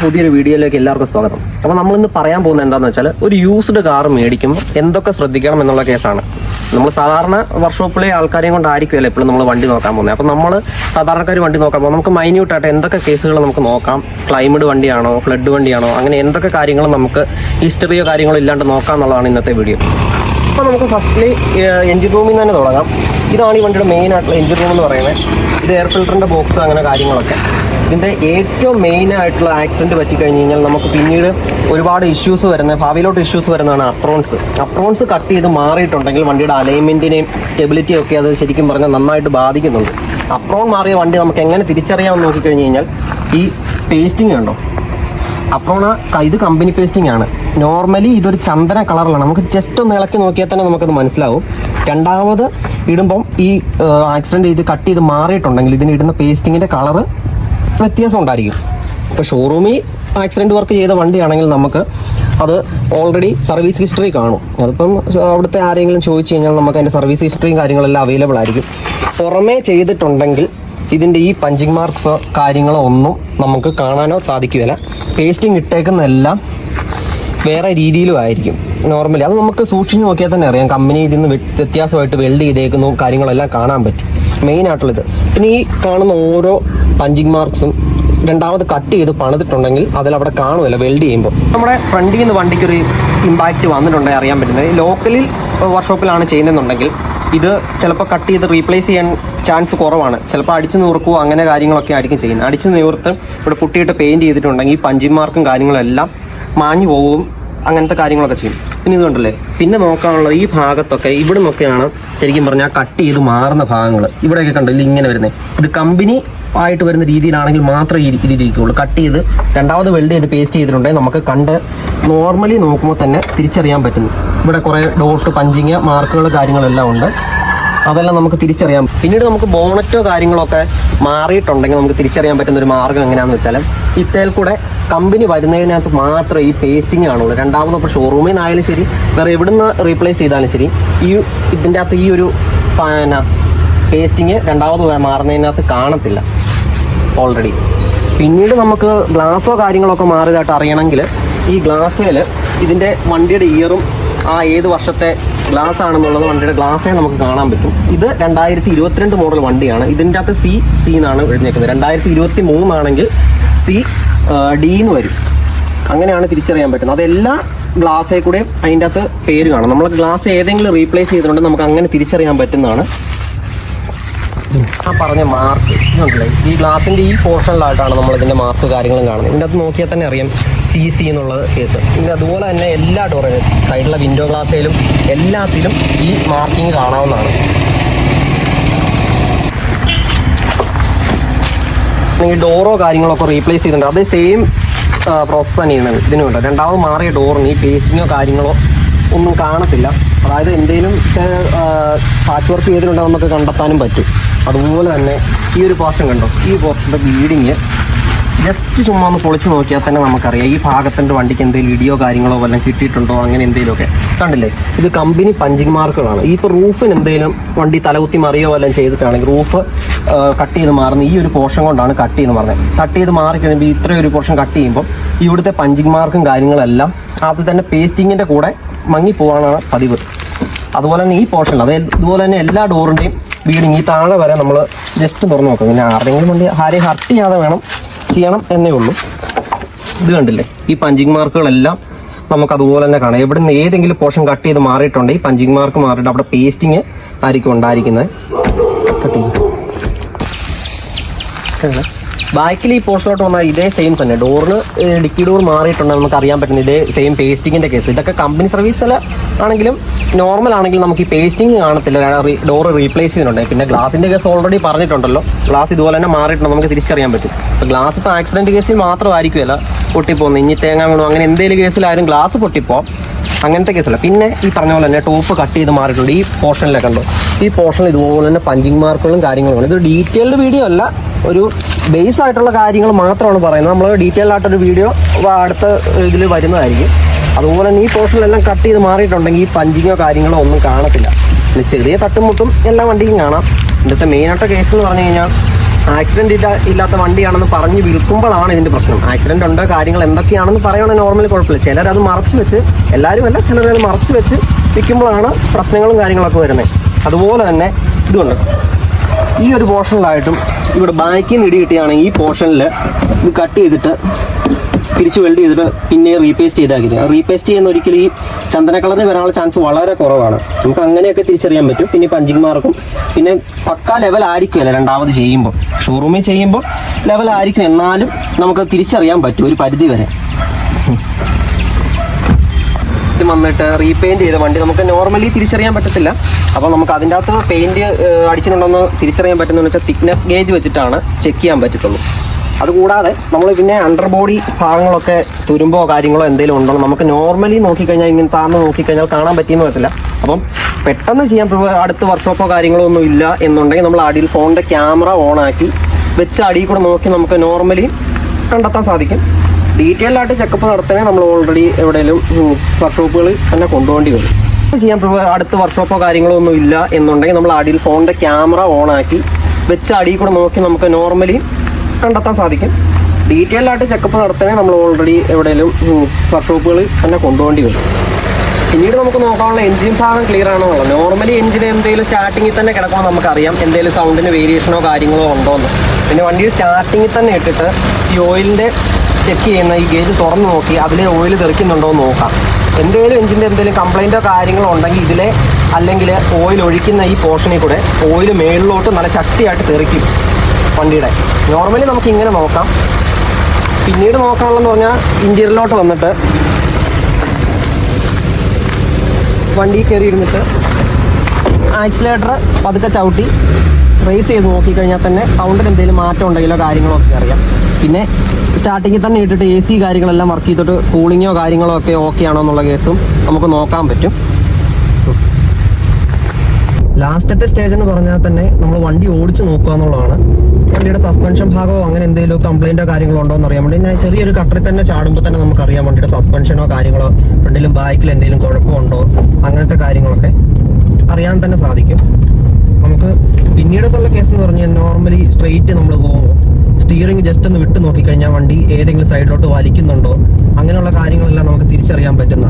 പുതിയൊരു വീഡിയോയിലേക്ക് എല്ലാവർക്കും സ്വാഗതം. അപ്പോൾ നമ്മളിന്ന് പറയാൻ പോകുന്നത് എന്താണെന്ന് വെച്ചാൽ ഒരു യൂസ്ഡ് കാർ മേടിക്കുമ്പോൾ എന്തൊക്കെ ശ്രദ്ധിക്കണം എന്നുള്ള കേസാണ്. നമ്മൾ സാധാരണ വർക്ക്ഷോപ്പിലെ ആൾക്കാരെയും കൊണ്ടായിരിക്കുമല്ലോ എപ്പോഴും നമ്മൾ വണ്ടി നോക്കാൻ പോകുന്നത്. അപ്പോൾ നമ്മൾ സാധാരണക്കാർ വണ്ടി നോക്കാൻ പോകുമ്പോൾ നമുക്ക് മൈന്യൂട്ടായിട്ട് എന്തൊക്കെ കേസുകൾ നമുക്ക് നോക്കാം. ക്ലൈമഡ് വണ്ടിയാണോ, ഫ്ലഡ് വണ്ടിയാണോ, അങ്ങനെ എന്തൊക്കെ കാര്യങ്ങളും നമുക്ക് ഹിസ്റ്ററിയോ കാര്യങ്ങളോ ഇല്ലാണ്ട് നോക്കാം എന്നുള്ളതാണ് ഇന്നത്തെ വീഡിയോ. അപ്പോൾ നമുക്ക് ഫസ്റ്റ്ലി എഞ്ചിൻ റൂമിൽ നിന്ന് തന്നെ തുടങ്ങാം. ഇതാണ് ഈ വണ്ടിയുടെ മെയിൻ ആയിട്ടുള്ള എഞ്ചിൻ റൂം എന്ന് പറയുന്നത്. ഇത് എയർ ഫിൽറ്ററിൻ്റെ ബോക്സ് അങ്ങനെ കാര്യങ്ങളൊക്കെ. ഇതിൻ്റെ ഏറ്റവും മെയിൻ ആയിട്ടുള്ള ആക്സിഡൻറ്റ് പറ്റിക്കഴിഞ്ഞ് കഴിഞ്ഞാൽ നമുക്ക് പിന്നീട് ഒരുപാട് ഇഷ്യൂസ് വരുന്നത്, ഭാവിയിലോട്ട് ഇഷ്യൂസ് വരുന്നതാണ് അപ്രോൺസ് കട്ട് ചെയ്ത് മാറിയിട്ടുണ്ടെങ്കിൽ വണ്ടിയുടെ അലൈൻമെൻറ്റിനെയും സ്റ്റെബിലിറ്റിയും ഒക്കെ അത് ശരിക്കും പറഞ്ഞാൽ നന്നായിട്ട് ബാധിക്കുന്നുണ്ട്. അപ്രോൺ മാറിയ വണ്ടി നമുക്ക് എങ്ങനെ തിരിച്ചറിയാമെന്ന് നോക്കിക്കഴിഞ്ഞ് കഴിഞ്ഞാൽ ഈ പേസ്റ്റിംഗ് ഉണ്ടോ, അപ്രോണ ഇത് കമ്പനി പേസ്റ്റിംഗ് ആണ്. നോർമലി ഇതൊരു ചന്ദന കളറിലാണ്. നമുക്ക് ജസ്റ്റ് ഒന്ന് ഇളക്കി നോക്കിയാൽ തന്നെ നമുക്കത് മനസ്സിലാവും. രണ്ടാമത് ഇടുമ്പം ഈ ആക്സിഡൻറ്റ് ചെയ്ത് കട്ട് ചെയ്ത് മാറിയിട്ടുണ്ടെങ്കിൽ ഇതിന് ഇടുന്ന പേസ്റ്റിങ്ങിൻ്റെ കളറ് വ്യത്യാസം ഉണ്ടായിരിക്കും. ഇപ്പോൾ ഷോറൂമിൽ ആക്സിഡൻറ്റ് വർക്ക് ചെയ്ത വണ്ടിയാണെങ്കിൽ നമുക്ക് അത് ഓൾറെഡി സർവീസ് ഹിസ്റ്ററി കാണും. അതിപ്പം അവിടുത്തെ ആരെങ്കിലും ചോദിച്ചു കഴിഞ്ഞാൽ നമുക്ക് അതിൻ്റെ സർവീസ് ഹിസ്റ്ററിയും കാര്യങ്ങളെല്ലാം അവൈലബിൾ ആയിരിക്കും. പുറമേ ചെയ്തിട്ടുണ്ടെങ്കിൽ ഇതിൻ്റെ ഈ പഞ്ചിങ് മാർക്സോ കാര്യങ്ങളോ ഒന്നും നമുക്ക് കാണാനോ സാധിക്കുകയില്ല. പേസ്റ്റിംഗ് ഇട്ടേക്കുന്നതെല്ലാം വേറെ രീതിയിലും ആയിരിക്കും നോർമലി. അത് നമുക്ക് സൂക്ഷിച്ച് നോക്കിയാൽ തന്നെ അറിയാം. കമ്പനി ഇതിൽ നിന്ന് വ്യത്യാസമായിട്ട് വെൽഡ് ചെയ്തേക്കുന്നു കാര്യങ്ങളെല്ലാം കാണാൻ പറ്റും. മെയിൻ ആയിട്ടുള്ളത്. പിന്നെ ഈ കാണുന്ന ഓരോ പഞ്ചിങ് മാർക്സും രണ്ടാമത് കട്ട് ചെയ്ത് പണിതിട്ടുണ്ടെങ്കിൽ അതിലവിടെ കാണുമല്ലോ വെൽഡ് ചെയ്യുമ്പോൾ. നമ്മുടെ ഫ്രണ്ടിൽ നിന്ന് വണ്ടിക്കൊരു ഇമ്പാക്റ്റ് വന്നിട്ടുണ്ടെങ്കിൽ അറിയാൻ പറ്റുന്നത്. ലോക്കലിൽ വർക്ക്ഷോപ്പിലാണ് ചെയ്യുന്നതെന്നുണ്ടെങ്കിൽ ഇത് ചിലപ്പോൾ കട്ട് ചെയ്ത് റീപ്ലേസ് ചെയ്യാൻ ചാൻസ് കുറവാണ്. ചിലപ്പോൾ അടിച്ച് നിവർക്കുകയോ അങ്ങനെ കാര്യങ്ങളൊക്കെ ആയിരിക്കും ചെയ്യുന്നത്. അടിച്ച് നിവർത്ത് ഇവിടെ പുട്ടിയിട്ട് പെയിൻറ്റ് ചെയ്തിട്ടുണ്ടെങ്കിൽ ഈ പഞ്ചിങ് മാർക്കും കാര്യങ്ങളെല്ലാം മാഞ്ഞു പോവും. അങ്ങനത്തെ കാര്യങ്ങളൊക്കെ ചെയ്യും. പിന്നെ ഇതുകൊണ്ടല്ലേ പിന്നെ നോക്കാനുള്ളത് ഈ ഭാഗത്തൊക്കെ ഇവിടെ നിന്നൊക്കെയാണ് ശരിക്കും പറഞ്ഞാൽ കട്ട് ചെയ്ത് മാറുന്ന ഭാഗങ്ങൾ. ഇവിടെയൊക്കെ കണ്ടില്ല ഇങ്ങനെ വരുന്നത്. ഇത് കമ്പനി ആയിട്ട് വരുന്ന രീതിയിലാണെങ്കിൽ മാത്രമേ ഇതിരിക്കുള്ളൂ. കട്ട് ചെയ്ത് രണ്ടാമത് വെൽഡ് ചെയ്ത് പേസ്റ്റ് ചെയ്തിട്ടുണ്ടെങ്കിൽ നമുക്ക് കണ്ട് നോർമലി നോക്കുമ്പോൾ തന്നെ തിരിച്ചറിയാൻ പറ്റുന്നു. ഇവിടെ കുറേ ഡോട്ട് പഞ്ചിങ് മാർക്കുകൾ കാര്യങ്ങളെല്ലാം ഉണ്ട്. അതെല്ലാം നമുക്ക് തിരിച്ചറിയാം. പിന്നീട് നമുക്ക് ബോണറ്റോ കാര്യങ്ങളൊക്കെ മാറിയിട്ടുണ്ടെങ്കിൽ നമുക്ക് തിരിച്ചറിയാൻ പറ്റുന്ന ഒരു മാർഗ്ഗം എങ്ങനെയാണെന്ന് വെച്ചാൽ ഇത്തേൽ കൂടെ കമ്പനി വരുന്നതിനകത്ത് മാത്രമേ ഈ പേസ്റ്റിംഗ് കാണുള്ളൂ. രണ്ടാമത് ഇപ്പോൾ ഷോറൂമിൽ നിന്നായാലും ശരി വേറെ എവിടുന്ന് റീപ്ലേസ് ചെയ്താലും ശരി ഇതിൻ്റെ അകത്ത് ഈ ഒരു പേസ്റ്റിങ് രണ്ടാമത് മാറുന്നതിനകത്ത് കാണത്തില്ല ഓൾറെഡി. പിന്നീട് നമുക്ക് ഗ്ലാസോ കാര്യങ്ങളൊക്കെ മാറിയതായിട്ട് അറിയണമെങ്കിൽ ഈ ഗ്ലാസ്സിൽ ഇതിൻ്റെ വണ്ടിയുടെ ഇയറും ഏത് വർഷത്തെ ഗ്ലാസ് ആണെന്നുള്ളത് വണ്ടിയുടെ ഗ്ലാസ്സേ നമുക്ക് കാണാൻ പറ്റും. ഇത് 2022 മോഡൽ വണ്ടിയാണ്. ഇതിൻ്റെ അകത്ത് സി എന്നാണ് എഴുതിയേക്കുന്നത്. 2023 ആണെങ്കിൽ D എന്ന് വരും. അങ്ങനെയാണ് തിരിച്ചറിയാൻ പറ്റുന്നത്. അതെല്ലാ ഗ്ലാസ്സേ കൂടെയും അതിൻ്റെ അകത്ത് പേര് കാണും. നമ്മൾ ഗ്ലാസ് ഏതെങ്കിലും റീപ്ലേസ് ചെയ്തിട്ടുണ്ടെങ്കിൽ നമുക്ക് അങ്ങനെ തിരിച്ചറിയാൻ പറ്റുന്നതാണ്. പറഞ്ഞ മാർക്ക് ഉണ്ടല്ലേ, ഈ ഗ്ലാസിൻ്റെ ഈ പോർഷനിലായിട്ടാണ് നമ്മളിതിൻ്റെ മാർക്ക് കാര്യങ്ങളും കാണുന്നത്. ഇതിൻ്റെ അകത്ത് നോക്കിയാൽ തന്നെ അറിയാം CC എന്നുള്ളത് കേസ്. പിന്നെ അതുപോലെ തന്നെ എല്ലാ ഡോറിലും സൈഡിലെ വിൻഡോ ഗ്ലാസ്സിലും എല്ലാത്തിലും ഈ മാർക്കിങ് കാണാവുന്നതാണ്. ഈ ഡോറോ കാര്യങ്ങളൊക്കെ റീപ്ലേസ് ചെയ്തിട്ടുണ്ട്. അതേ സെയിം പ്രോസസ്സ് തന്നെയാണ് ഇതിന് വേണ്ട. രണ്ടാമത് മാറിയ ഡോറിന് ഈ പേസ്റ്റിങ്ങോ കാര്യങ്ങളോ ഒന്നും കാണത്തില്ല. അതായത് എന്തെങ്കിലും പാച്ച് വർക്ക് ചെയ്തിട്ടുണ്ടെങ്കിൽ നമുക്ക് കണ്ടെത്താനും പറ്റും. അതുപോലെ തന്നെ ഈ ഒരു പോർഷൻ കണ്ടോ, ഈ പോർഷൻ്റെ ബീഡിങ് ജസ്റ്റ് ചുമ്മാ ഒന്ന് പൊളിച്ച് നോക്കിയാൽ തന്നെ നമുക്കറിയാം ഈ ഭാഗത്തിൻ്റെ വണ്ടിക്ക് എന്തെങ്കിലും ഇടിയോ കാര്യങ്ങളോ വല്ലതും കിട്ടിയിട്ടുണ്ടോ അങ്ങനെ എന്തെങ്കിലുമൊക്കെ കണ്ടില്ലേ. ഇത് കമ്പനി പഞ്ചിങ് മാർക്കുകളാണ്. ഈ ഇപ്പോൾ റൂഫിന് എന്തെങ്കിലും വണ്ടി തലകുത്തി മറിയോ വല്ലതും ചെയ്തിട്ടാണെങ്കിൽ റൂഫ് കട്ട് ചെയ്ത് മാറുന്ന ഈ ഒരു പോർഷൻ കൊണ്ടാണ് കട്ട് ചെയ്ത് മാറുന്നത്. കട്ട് ചെയ്ത് മാറിക്കഴിയുമ്പോൾ ഇത്രയും ഒരു പോർഷൻ കട്ട് ചെയ്യുമ്പോൾ ഇവിടുത്തെ പഞ്ചിങ് മാർക്കും കാര്യങ്ങളെല്ലാം അത് തന്നെ പേസ്റ്റിങ്ങിൻ്റെ കൂടെ മങ്ങിപ്പോവാനാണ് പതിവ്. അതുപോലെ തന്നെ ഈ പോർഷനിൽ ഇതുപോലെ തന്നെ എല്ലാ ഡോറിൻ്റെയും ബീഡിങ് ഈ താഴെ വരെ നമ്മൾ ജസ്റ്റ് തുറന്ന് നോക്കാം. പിന്നെ ആരുടെങ്കിലും വണ്ടി ആരെയും ഹർട്ട് ചെയ്യാതെ ചെയ്യണം എന്നേ ഉള്ളൂ. ഇത് കണ്ടില്ലേ, ഈ പഞ്ചിങ് മാർക്കുകളെല്ലാം നമുക്ക് അതുപോലെ തന്നെ കാണാം. എവിടെ നിന്ന് ഏതെങ്കിലും പോർഷൻ കട്ട് ചെയ്ത് മാറിയിട്ടുണ്ടെങ്കിൽ ഈ പഞ്ചിങ് മാർക്ക് മാറിയിട്ട് അവിടെ പേസ്റ്റിങ് ആയിരിക്കും ഉണ്ടായിരിക്കുന്നത്. ബാക്കിൽ ഈ പോർഷനിലോട്ട് വന്നാൽ ഇതേ സെയിം തന്നെ ഡോറിന് ഡിക്കി ഡോർ മാറിയിട്ടുണ്ടെങ്കിൽ നമുക്ക് അറിയാൻ പറ്റുന്ന ഇതേ സെയിം പേസ്റ്റിങ്ങിൻ്റെ കേസ്. ഇതൊക്കെ കമ്പനി സർവീസിൽ ആണെങ്കിലും നോർമൽ ആണെങ്കിലും നമുക്ക് ഈ പേസ്റ്റിങ് കാണത്തില്ല. ഡോറ് റീപ്ലേസ് ചെയ്യുന്നുണ്ട്. പിന്നെ ഗ്ലാസിൻ്റെ കേസ് ഓൾറെഡി പറഞ്ഞിട്ടുണ്ടല്ലോ, ഗ്ലാസ് ഇതുപോലെ തന്നെ മാറിയിട്ടുണ്ട്, നമുക്ക് തിരിച്ചറിയാൻ പറ്റും. അപ്പോൾ ഗ്ലാസ് ഇപ്പോൾ ആക്സിഡൻറ്റ് കേസിൽ മാത്രമായിരിക്കുമല്ല പൊട്ടിപ്പോകുന്നത്. ഇനി തേങ്ങ വീണോ അങ്ങനെ എന്തെങ്കിലും കേസിലായാലും ഗ്ലാസ് പൊട്ടിപ്പോവാം. അങ്ങനത്തെ കേസല്ല. പിന്നെ ഈ പറഞ്ഞ പോലെ തന്നെ ടോപ്പ് കട്ട് ചെയ്ത് മാറിയിട്ടുണ്ട്. ഈ പോർഷനിലൊക്കെ ഉണ്ടോ, ഈ പോർഷനിൽ ഇതുപോലെ തന്നെ പഞ്ചിങ് മാർക്കുകളും കാര്യങ്ങളും. ഇത് ഡീറ്റെയിൽഡ് വീഡിയോ അല്ല, ഒരു ബേസ് ആയിട്ടുള്ള കാര്യങ്ങൾ മാത്രമാണ് പറയുന്നത്. നമ്മൾ ഡീറ്റെയിൽ ആയിട്ടൊരു വീഡിയോ അടുത്ത ഇതിൽ വരുന്നതായിരിക്കും. അതുപോലെ തന്നെ ഈ പോർഷനിലെല്ലാം കട്ട് ചെയ്ത് മാറിയിട്ടുണ്ടെങ്കിൽ ഈ പഞ്ചിങ്ങോ കാര്യങ്ങളോ ഒന്നും കാണത്തില്ല. പിന്നെ ചെറിയ തട്ടുമുട്ടും എല്ലാ വണ്ടിക്കും കാണാം. ഇന്നത്തെ മെയിനായിട്ട് കേസ് എന്ന് പറഞ്ഞു കഴിഞ്ഞാൽ ആക്സിഡന്റ് ഇല്ലാത്ത വണ്ടിയാണെന്ന് പറഞ്ഞ് വിൽക്കുമ്പോഴാണ് ഇതിന്റെ പ്രശ്നം. ആക്സിഡന്റ് ഉണ്ടോ കാര്യങ്ങൾ എന്തൊക്കെയാണെന്ന് പറയുകയാണെങ്കിൽ നോർമലി കുഴപ്പമില്ല. ചിലരത് മറച്ചു വെച്ച്, എല്ലാവരും അല്ല, ചിലരത് മറച്ചു വെച്ച് വിൽക്കുമ്പോഴാണ് പ്രശ്നങ്ങളും കാര്യങ്ങളൊക്കെ വരുന്നത്. അതുപോലെ തന്നെ ഇതുണ്ട്, ഈ ഒരു പോർഷനിലായിട്ടും ഇവിടെ ബാക്കിൽ നിന്ന് ഇടി കിട്ടിയാണെങ്കിൽ ഈ പോർഷനിൽ ഇത് കട്ട് ചെയ്തിട്ട് തിരിച്ച് വെൽഡ് ചെയ്തിട്ട് പിന്നെ റീപേസ്റ്റ് ചെയ്താക്കില്ല. റീപേസ്റ്റ് ചെയ്യുന്ന ഒരിക്കലും ഈ ചന്ദന കളറിന് വരാനുള്ള ചാൻസ് വളരെ കുറവാണ്. നമുക്ക് അങ്ങനെയൊക്കെ തിരിച്ചറിയാൻ പറ്റും. പിന്നെ പഞ്ചിങ് മാർക്കും പിന്നെ പക്കാ ലെവൽ ആയിരിക്കുമല്ലോ രണ്ടാമത് ചെയ്യുമ്പോൾ. ഷോറൂമിൽ ചെയ്യുമ്പോൾ ലെവൽ ആയിരിക്കും, എന്നാലും നമുക്ക് തിരിച്ചറിയാൻ പറ്റും ഒരു പരിധി വരെ. വന്നിട്ട് റീപെയിൻറ്റ് ചെയ്ത വണ്ടി നമുക്ക് നോർമലി തിരിച്ചറിയാൻ പറ്റത്തില്ല. അപ്പോൾ നമുക്ക് അതിൻ്റെ അകത്ത് പെയിൻറ്റ് അടിച്ചിട്ടുണ്ടോയെന്ന് തിരിച്ചറിയാൻ പറ്റുന്നതെന്ന് വെച്ചാൽ തിക്നെസ് ഗേജ് വെച്ചിട്ടാണ് ചെക്ക് ചെയ്യാൻ പറ്റത്തുള്ളൂ. അതുകൂടാതെ നമ്മൾ പിന്നെ അണ്ടർ ബോഡി ഭാഗങ്ങളൊക്കെ തുരുമ്പോ കാര്യങ്ങളോ എന്തെങ്കിലും ഉണ്ടോ നമുക്ക് നോർമലി നോക്കിക്കഴിഞ്ഞാൽ ഇങ്ങനെ താഴ്ന്ന് നോക്കിക്കഴിഞ്ഞാൽ കാണാൻ പറ്റിയെന്ന് പറ്റില്ല. അപ്പം പെട്ടെന്ന് ചെയ്യാൻ അടുത്ത വർക്ക്ഷോപ്പോ കാര്യങ്ങളോ ഒന്നും ഇല്ല എന്നുണ്ടെങ്കിൽ നമ്മൾ അടിയിൽ ഫോണിൻ്റെ ക്യാമറ ഓണാക്കി വെച്ച് അടിയിൽ കൂടെ നോക്കി നമുക്ക് നോർമലി കണ്ടെത്താൻ സാധിക്കും. ഡീറ്റെയിൽ ആയിട്ട് ചെക്കപ്പ് നടത്തണേ നമ്മൾ ഓൾറെഡി എവിടെയെങ്കിലും വർക്ക്ഷോപ്പുകളിൽ തന്നെ കൊണ്ടുപോകേണ്ടി വരും. ചെയ്യാൻ അടുത്ത വർക്ക്ഷോപ്പോ കാര്യങ്ങളോ ഒന്നും ഇല്ല എന്നുണ്ടെങ്കിൽ നമ്മൾ അടിയിൽ ഫോണിൻ്റെ ക്യാമറ ഓണാക്കി വെച്ച് അടിയിൽ കൂടെ നോക്കി നമുക്ക് നോർമലി കണ്ടെത്താൻ സാധിക്കും. ഡീറ്റെയിൽ ആയിട്ട് ചെക്കപ്പ് നടത്തണേ നമ്മൾ ഓൾറെഡി എവിടെയെങ്കിലും വർക്ക്ഷോപ്പുകളിൽ തന്നെ കൊണ്ടുപോകേണ്ടി വരും. പിന്നീട് നമുക്ക് നോക്കാനുള്ള എഞ്ചിൻ ഭാഗം ക്ലിയർ ആണെന്നുള്ളത്. നോർമലി എഞ്ചിന് എന്തെങ്കിലും സ്റ്റാർട്ടിങ്ങിൽ തന്നെ കിടക്കുമ്പോൾ നമുക്കറിയാം എന്തെങ്കിലും സൗണ്ടിന് വേരിയേഷനോ കാര്യങ്ങളോ ഉണ്ടോ എന്ന്. പിന്നെ വണ്ടി സ്റ്റാർട്ടിങ്ങിൽ തന്നെ ഇട്ടിട്ട് ഈ ഓയിലിൻ്റെ ചെക്ക് ചെയ്യുന്ന ഈ ഗേജ് തുറന്ന് നോക്കി അതിലെ ഓയിൽ തെറിക്കുന്നുണ്ടോ എന്ന് നോക്കാം. എന്തെങ്കിലും എഞ്ചിൻ്റെ എന്തെങ്കിലും കംപ്ലൈൻറ്റോ കാര്യങ്ങളോ ഉണ്ടെങ്കിൽ ഇതിലെ അല്ലെങ്കിൽ ഓയിൽ ഒഴിക്കുന്ന ഈ പോർഷനിൽ കൂടെ ഓയിൽ മേളിലോട്ട് നല്ല ശക്തിയായിട്ട് തെറിക്കും വണ്ടിയുടെ. നോർമലി നമുക്ക് ഇങ്ങനെ നോക്കാം. പിന്നീട് നോക്കാനുള്ളതെന്ന് പറഞ്ഞാൽ ഇൻറ്റീരിയറിലോട്ട് വന്നിട്ട് വണ്ടി കയറി ഇരുന്നിട്ട് ആക്സിലേറ്റർ പതുക്കെ ചവിട്ടി റേസ് ചെയ്ത് നോക്കിക്കഴിഞ്ഞാൽ തന്നെ സൗണ്ടിന് എന്തെങ്കിലും മാറ്റം ഉണ്ടെങ്കിലോ കാര്യങ്ങളോ ഒക്കെ അറിയാം. പിന്നെ സ്റ്റാർട്ടിങ്ങിൽ തന്നെ ഇട്ടിട്ട് AC കാര്യങ്ങളെല്ലാം വർക്ക് ചെയ്തിട്ട് കൂളിങ്ങോ കാര്യങ്ങളോ ഒക്കെ ഓക്കെ ആണോ എന്നുള്ള കേസും നമുക്ക് നോക്കാൻ പറ്റും. ലാസ്റ്റത്തെ സ്റ്റേജ് എന്ന് പറഞ്ഞാൽ തന്നെ നമ്മൾ വണ്ടി ഓടിച്ച് നോക്കുക എന്നുള്ളതാണ്. വണ്ടിയുടെ സസ്പെൻഷൻ ഭാഗമോ അങ്ങനെ എന്തെങ്കിലും കംപ്ലൈൻറ്റോ കാര്യങ്ങളോ ഉണ്ടോ എന്ന് അറിയാൻ വേണ്ടി ഞാൻ ചെറിയൊരു കട്ടറിൽ തന്നെ ചാടുമ്പോൾ തന്നെ നമുക്കറിയാം വണ്ടിയുടെ സസ്പെൻഷനോ കാര്യങ്ങളോ ഫ്രണ്ടിലും ബാക്കിലും എന്തെങ്കിലും കുഴപ്പമുണ്ടോ അങ്ങനത്തെ കാര്യങ്ങളൊക്കെ അറിയാൻ തന്നെ സാധിക്കും നമുക്ക്. പിന്നീടത്തുള്ള കേസ് എന്ന് പറഞ്ഞാൽ നോർമലി സ്ട്രെയിറ്റ് നമ്മൾ പോകുമ്പോൾ സ്റ്റിയറിംഗ് ജസ്റ്റ് ഒന്ന് വിട്ട് നോക്കിക്കഴിഞ്ഞാൽ വണ്ടി ഏതെങ്കിലും സൈഡിലോട്ട് വലിക്കുന്നുണ്ടോ അങ്ങനെയുള്ള കാര്യങ്ങളെല്ലാം നമുക്ക് തിരിച്ചറിയാൻ പറ്റുന്ന